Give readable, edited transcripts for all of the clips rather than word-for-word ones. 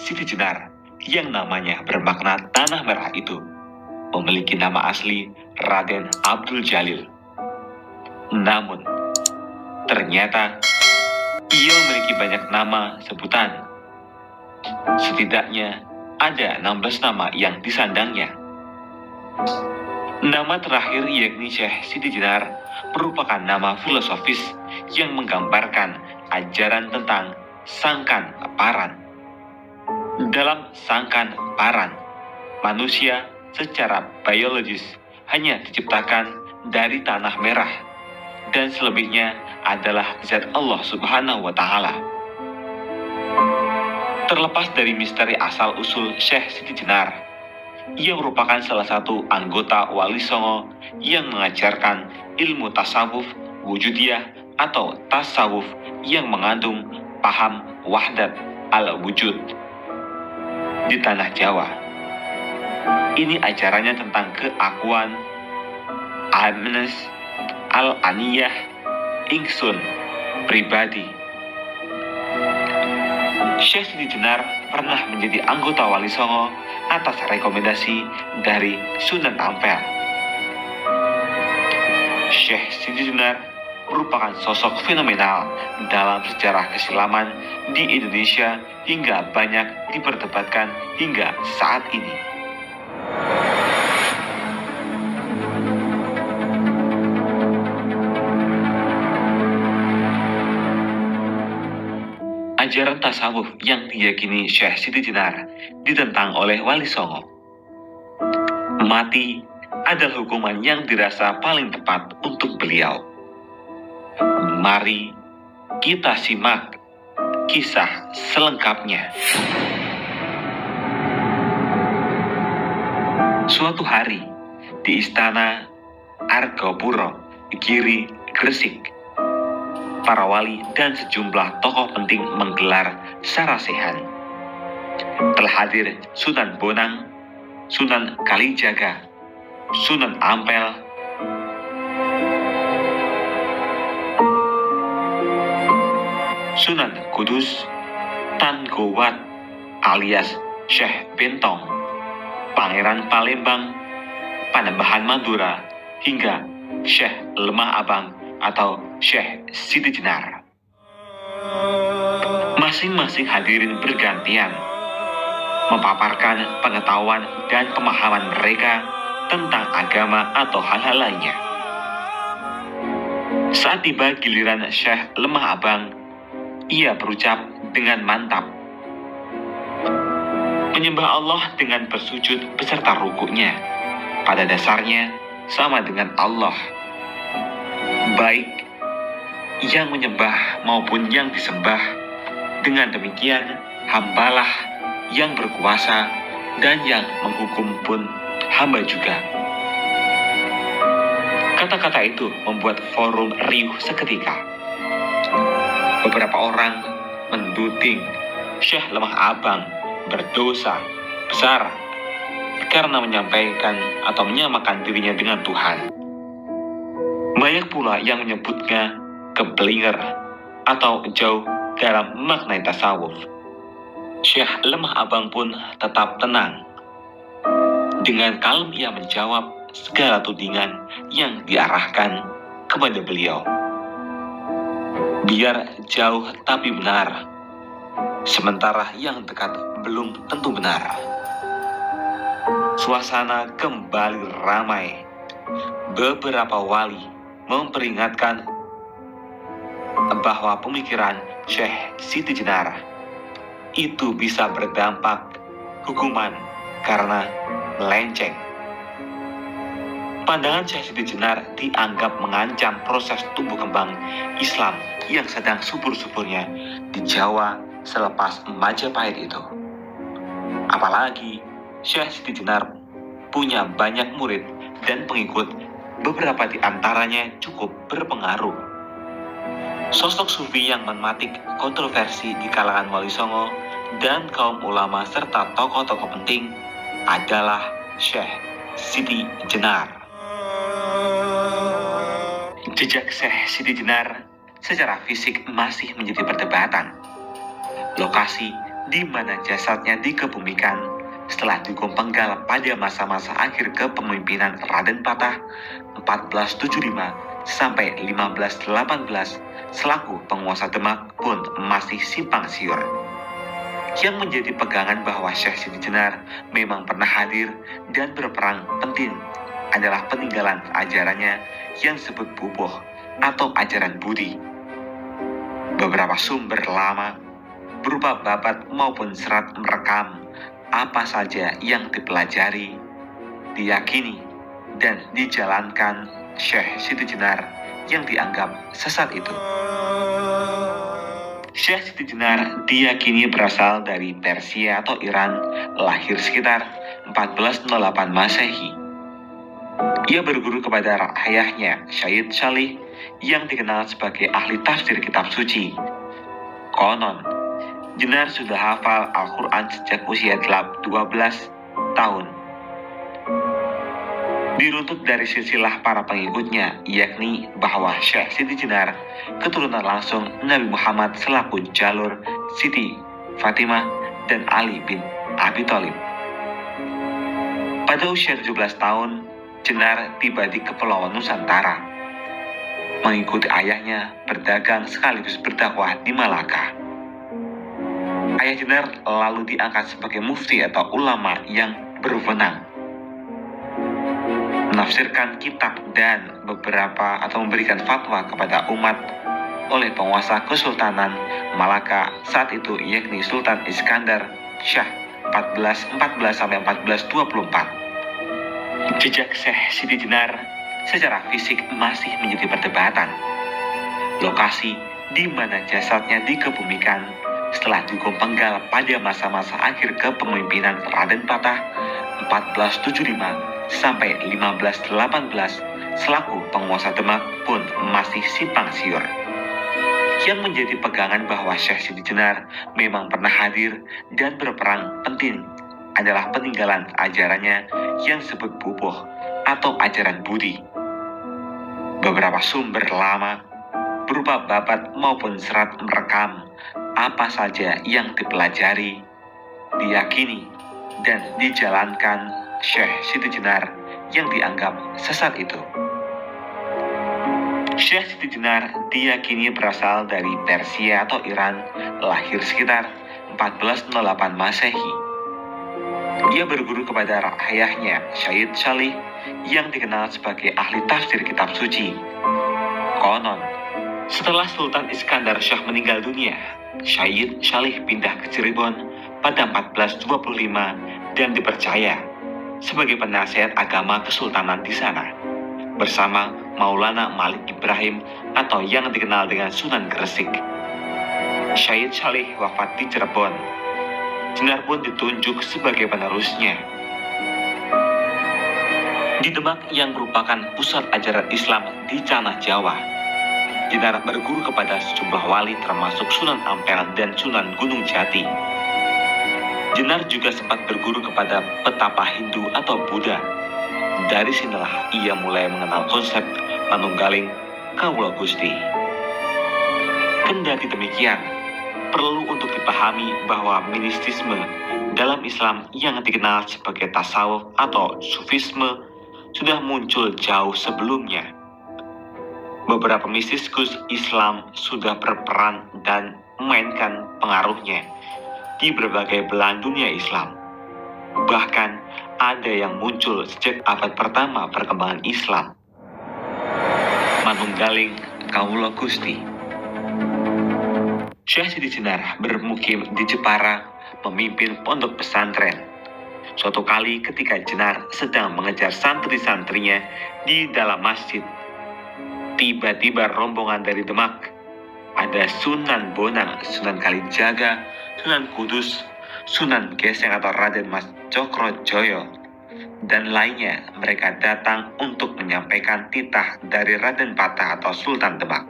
Siti Jenar yang namanya bermakna tanah merah itu memiliki nama asli Raden Abdul Jalil. Namun, ternyata ia memiliki banyak nama sebutan. Setidaknya ada 16 nama yang disandangnya. Nama terakhir yakni Syekh Siti Jenar merupakan nama filosofis yang menggambarkan ajaran tentang sangkan paran. Dalam sangkan paran, manusia secara biologis hanya diciptakan dari tanah merah dan selebihnya adalah zat Allah Subhanahu wa Ta'ala. Terlepas dari misteri asal-usul Syekh Siti Jenar, ia merupakan salah satu anggota Wali Songo yang mengajarkan ilmu tasawuf wujudiyah atau tasawuf yang mengandung paham wahdat al-wujud di tanah Jawa. Ini ajarannya tentang keakuan, awareness, al-aniyah, ingsun, pribadi. Syekh Siti Jenar pernah menjadi anggota Wali Songo atas rekomendasi dari Sunan Ampel. Syekh Siti Jenar merupakan sosok fenomenal dalam sejarah keislaman di Indonesia hingga banyak diperdebatkan hingga saat ini. Ajaran tasawuf yang diyakini Syekh Siti Jenar ditentang oleh Wali Songo. Mati adalah hukuman yang dirasa paling tepat untuk beliau. Mari kita simak kisah selengkapnya. Suatu hari di Istana Argopuro, Giri, Gresik, para wali dan sejumlah tokoh penting menggelar sarasehan. Telah hadir Sunan Bonang, Sunan Kalijaga, Sunan Ampel, Sunan Kudus, Tan Gowat alias Syekh Bentong, Pangeran Palembang, Panembahan Madura, hingga Syekh Lemah Abang atau Syekh Siti Jenar. Masing-masing hadirin bergantian memaparkan pengetahuan dan pemahaman mereka tentang agama atau hal-hal lainnya. Saat tiba giliran Syekh Lemah Abang, ia berucap dengan mantap, menyembah Allah dengan bersujud beserta rukuknya pada dasarnya sama dengan Allah, baik yang menyembah maupun yang disembah. Dengan demikian, hambalah yang berkuasa dan yang menghukum pun hamba juga. Kata-kata itu membuat forum riuh seketika. Beberapa orang menduding Syekh Lemah Abang berdosa besar karena menyampaikan atau menyamakan dirinya dengan Tuhan. Banyak pula yang menyebutnya keblinger atau jauh dalam makna tasawuf. Syekh Lemah Abang pun tetap tenang. Dengan kalem ia menjawab segala tudingan yang diarahkan kepada beliau. Biar jauh tapi benar, sementara yang dekat belum tentu benar. Suasana kembali ramai. Beberapa wali memperingatkan bahwa pemikiran Syekh Siti Jenar itu bisa berdampak hukuman karena melenceng. Pandangan Syekh Siti Jenar dianggap mengancam proses tumbuh kembang Islam yang sedang subur-suburnya di Jawa selepas Majapahit itu. Apalagi Syekh Siti Jenar punya banyak murid dan pengikut, beberapa di antaranya cukup berpengaruh. Sosok sufi yang mematik kontroversi di kalangan Wali Songo dan kaum ulama serta tokoh-tokoh penting adalah Syekh Siti Jenar. Jejak Syekh Siti Jenar secara fisik masih menjadi perdebatan. Lokasi di mana jasadnya dikebumikan setelah dihukum penggal pada masa-masa akhir kepemimpinan Raden Patah 1475 sampai 1518 selaku penguasa Demak pun masih simpang siur. Yang menjadi pegangan bahwa Syekh Siti Jenar memang pernah hadir dan berperan penting adalah peninggalan ajarannya yang disebut bubuh atau ajaran budi. Beberapa sumber lama berupa babat maupun serat merekam apa saja yang dipelajari, diyakini, dan dijalankan Syekh Siti Jenar yang dianggap sesat itu. Syekh Siti Jenar diyakini berasal dari Persia atau Iran, lahir sekitar 1408 Masehi. Ia berguru kepada ayahnya, Syed Salih, yang dikenal sebagai ahli tafsir kitab suci. Konon, Jenar sudah hafal Al-Quran sejak usia 12 tahun. Diruntut dari silsilah para pengikutnya, yakni bahwa Syekh Siti Jenar keturunan langsung Nabi Muhammad selaku jalur Siti Fatimah dan Ali bin Abi Thalib. Pada usia 17 tahun, Jenar tiba di Kepulauan Nusantara, mengikuti ayahnya berdagang sekaligus berdakwah di Malaka. Ayah Jenar lalu diangkat sebagai mufti atau ulama yang berwenang menafsirkan kitab dan memberikan fatwa kepada umat oleh penguasa Kesultanan Malaka saat itu, yakni Sultan Iskandar Shah 1424. Jejak Syekh Siti Jenar secara fisik masih menjadi perdebatan. Lokasi di mana jasadnya dikebumikan setelah dihukum penggal pada masa-masa akhir kepemimpinan Raden Patah 1475 sampai 1518 selaku penguasa Demak pun masih simpang siur. Yang menjadi pegangan bahwa Syekh Siti Jenar memang pernah hadir dan berperan penting adalah peninggalan ajarannya yang disebut bubuh atau ajaran budi. Beberapa sumber lama berupa babat maupun serat merekam apa saja yang dipelajari, diyakini, dan dijalankan Syekh Siti Jenar yang dianggap sesat itu. Syekh Siti Jenar diyakini berasal dari Persia atau Iran, lahir sekitar 1408 Masehi. Ia berguru kepada ayahnya, Syed Salih, yang dikenal sebagai ahli tafsir kitab suci. Konon, setelah Sultan Iskandar Shah meninggal dunia, Syed Salih pindah ke Cirebon pada 1425 dan dipercaya sebagai penasihat agama kesultanan di sana, bersama Maulana Malik Ibrahim atau yang dikenal dengan Sunan Gresik. Syed Salih wafat di Cirebon. Jenar pun ditunjuk sebagai penerusnya. Di Demak yang merupakan pusat ajaran Islam di tanah Jawa, Jenar berguru kepada sejumlah wali termasuk Sunan Ampel dan Sunan Gunung Jati. Jenar juga sempat berguru kepada petapa Hindu atau Buddha. Dari sinilah ia mulai mengenal konsep manunggaling Kawula Gusti. Kendati demikian, perlu untuk dipahami bahwa mistisisme dalam Islam yang dikenal sebagai tasawuf atau sufisme sudah muncul jauh sebelumnya. Beberapa mistiskus Islam sudah berperan dan memainkan pengaruhnya di berbagai belahan dunia Islam. Bahkan ada yang muncul sejak abad pertama perkembangan Islam. Manunggaling Kawula Gusti. Syekh Siti Jenar bermukim di Jepara, memimpin pondok pesantren. Suatu kali ketika Jenar sedang mengejar santri-santrinya di dalam masjid, tiba-tiba rombongan dari Demak, ada Sunan Bonang, Sunan Kalijaga, Sunan Kudus, Sunan Geseng atau Raden Mas Cokrojoyo, dan lainnya. Mereka datang untuk menyampaikan titah dari Raden Patah atau Sultan Demak.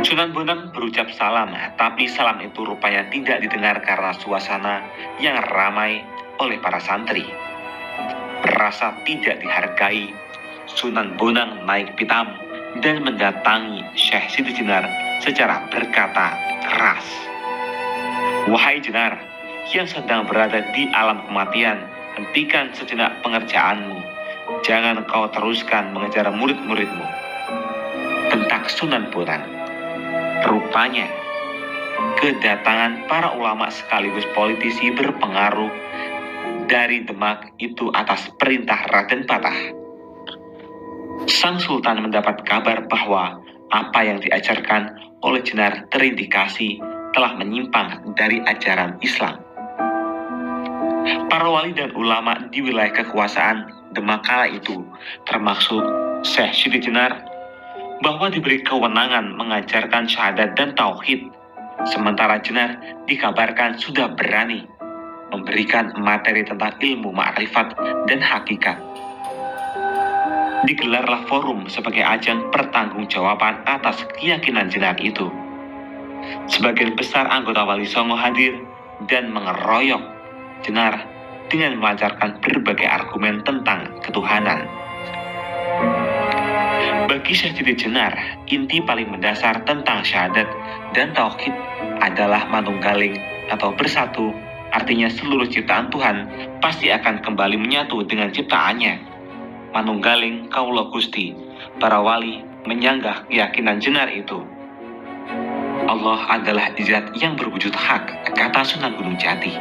Sunan Bonang berucap salam, tapi salam itu rupanya tidak didengar karena suasana yang ramai oleh para santri. Merasa tidak dihargai, Sunan Bonang naik pitam dan mendatangi Syekh Siti Jenar secara berkata keras. Wahai Jenar, yang sedang berada di alam kematian, hentikan sejenak pengerjaanmu. Jangan kau teruskan mengejar murid-muridmu. Bentak Sunan Bonang. Rupanya, kedatangan para ulama sekaligus politisi berpengaruh dari Demak itu atas perintah Raden Patah. Sang Sultan mendapat kabar bahwa apa yang diajarkan oleh Jenar terindikasi telah menyimpang dari ajaran Islam. Para wali dan ulama di wilayah kekuasaan Demak kala itu, termasuk Syekh Siti Jenar, bahwa diberi kewenangan mengajarkan syahadat dan tauhid, sementara Jenar dikabarkan sudah berani memberikan materi tentang ilmu ma'rifat dan hakikat. Digelarlah forum sebagai ajang pertanggungjawaban atas keyakinan Jenar itu. Sebagian besar anggota Wali Songo hadir dan mengeroyok Jenar dengan melancarkan berbagai argumen tentang ketuhanan. Bagi Syekh Siti Jenar, inti paling mendasar tentang syahadat dan tauhid adalah manunggaling atau bersatu, artinya seluruh ciptaan Tuhan pasti akan kembali menyatu dengan ciptaannya. Manunggaling Kaula Gusti, para wali menyanggah keyakinan Jenar itu. Allah adalah zat yang berwujud hak, kata Sunan Gunung Jati.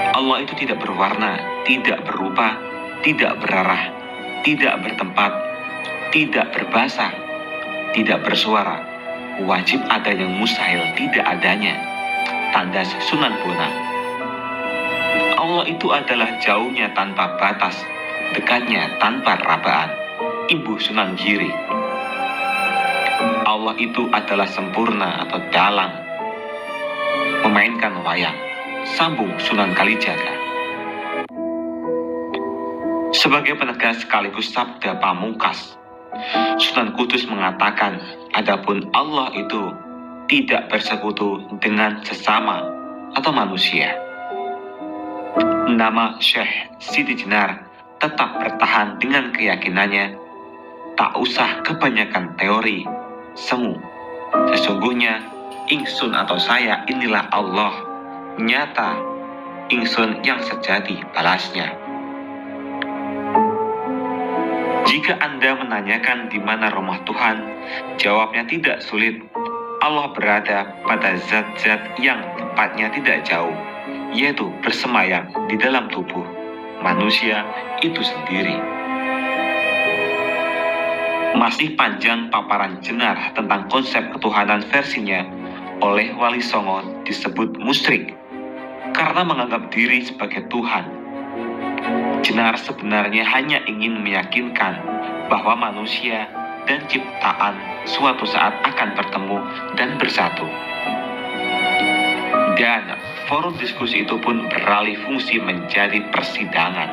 Allah itu tidak berwarna, tidak berupa, tidak berarah, tidak bertempat, tidak berbahasa, tidak bersuara. Wajib ada yang mustahil tidak adanya. Tandas Sunan Bonang. Allah itu adalah jauhnya tanpa batas, dekatnya tanpa rabaan. Imbuh Sunan Giri. Allah itu adalah sempurna atau dalang, memainkan wayang. Sambung Sunan Kalijaga. Sebagai penegas sekaligus sabda pamungkas, Sunan Kudus mengatakan, adapun Allah itu tidak bersekutu dengan sesama atau manusia. Nama Syekh Siti Jenar tetap bertahan dengan keyakinannya, tak usah kebanyakan teori, semu. Sesungguhnya, ingsun atau saya inilah Allah, nyata, ingsun yang sejati, balasnya. Jika Anda menanyakan di mana rumah Tuhan, jawabnya tidak sulit. Allah berada pada zat-zat yang tepatnya tidak jauh, yaitu bersemayam di dalam tubuh manusia itu sendiri. Masih panjang paparan Jenar tentang konsep ketuhanan versinya oleh Wali Songo disebut musyrik karena menganggap diri sebagai Tuhan. Jenar sebenarnya hanya ingin meyakinkan bahwa manusia dan ciptaan suatu saat akan bertemu dan bersatu. Dan forum diskusi itu pun beralih fungsi menjadi persidangan.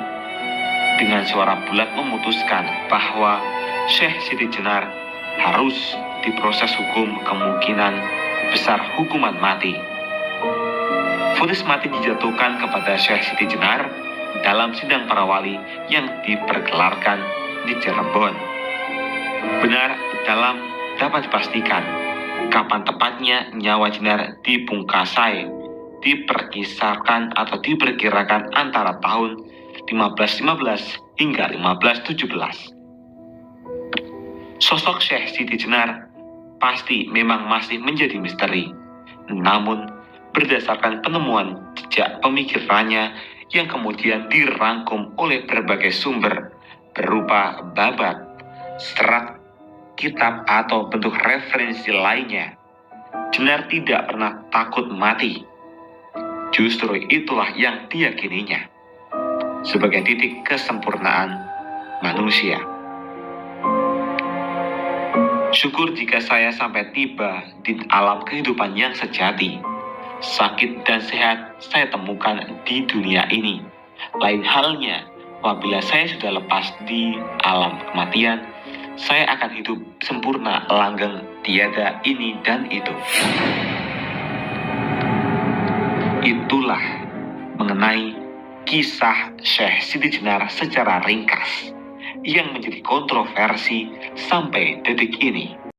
Dengan suara bulat memutuskan bahwa Syekh Siti Jenar harus diproses hukum, kemungkinan besar hukuman mati. Vonis mati dijatuhkan kepada Syekh Siti Jenar dalam sidang para wali yang dipergelarkan di Cirebon. Benar dapat dipastikan kapan tepatnya nyawa Jenar dipungkasai, diperkirakan antara tahun 1515 hingga 1517. Sosok Syekh Siti Jenar pasti memang masih menjadi misteri. Namun, berdasarkan penemuan jejak pemikirannya yang kemudian dirangkum oleh berbagai sumber berupa babat, serat, kitab, atau bentuk referensi lainnya, Jenar tidak pernah takut mati. Justru itulah yang diyakininya sebagai titik kesempurnaan manusia. Syukur jika saya sampai tiba di alam kehidupan yang sejati. Sakit dan sehat saya temukan di dunia ini. Lain halnya, apabila saya sudah lepas di alam kematian, saya akan hidup sempurna, langgeng, tiada ini dan itu. Itulah mengenai kisah Syekh Siti Jenar secara ringkas yang menjadi kontroversi sampai detik ini.